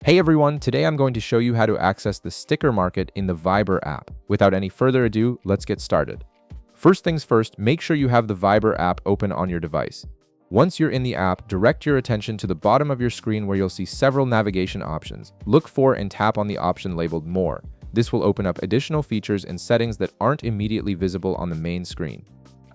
Hey everyone, today I'm going to show you how to access the sticker market in the Viber app. Without any further ado, let's get started. First things first, make sure you have the Viber app open on your device. Once you're in the app, direct your attention to the bottom of your screen where you'll see several navigation options. Look for and tap on the option labeled More. This will open up additional features and settings that aren't immediately visible on the main screen.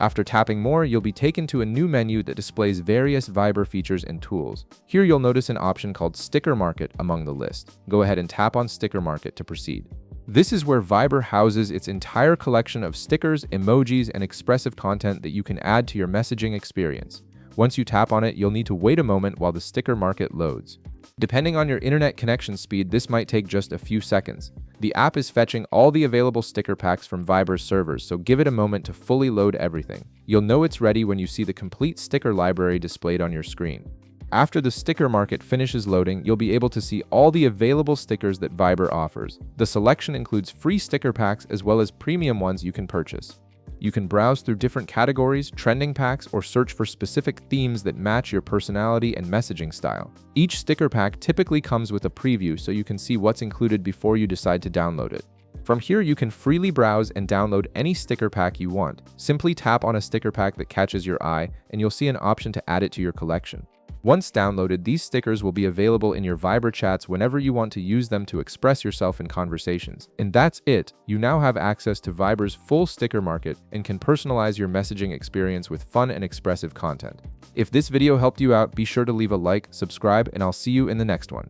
After tapping More, you'll be taken to a new menu that displays various Viber features and tools. Here you'll notice an option called Sticker Market among the list. Go ahead and tap on Sticker Market to proceed. This is where Viber houses its entire collection of stickers, emojis, and expressive content that you can add to your messaging experience. Once you tap on it, you'll need to wait a moment while the sticker market loads. Depending on your internet connection speed, this might take just a few seconds. The app is fetching all the available sticker packs from Viber's servers, so give it a moment to fully load everything. You'll know it's ready when you see the complete sticker library displayed on your screen. After the sticker market finishes loading, you'll be able to see all the available stickers that Viber offers. The selection includes free sticker packs as well as premium ones you can purchase. You can browse through different categories, trending packs, or search for specific themes that match your personality and messaging style. Each sticker pack typically comes with a preview so you can see what's included before you decide to download it. From here, you can freely browse and download any sticker pack you want. Simply tap on a sticker pack that catches your eye, and you'll see an option to add it to your collection. Once downloaded, these stickers will be available in your Viber chats whenever you want to use them to express yourself in conversations. And that's it! You now have access to Viber's full sticker market and can personalize your messaging experience with fun and expressive content. If this video helped you out, be sure to leave a like, subscribe, and I'll see you in the next one.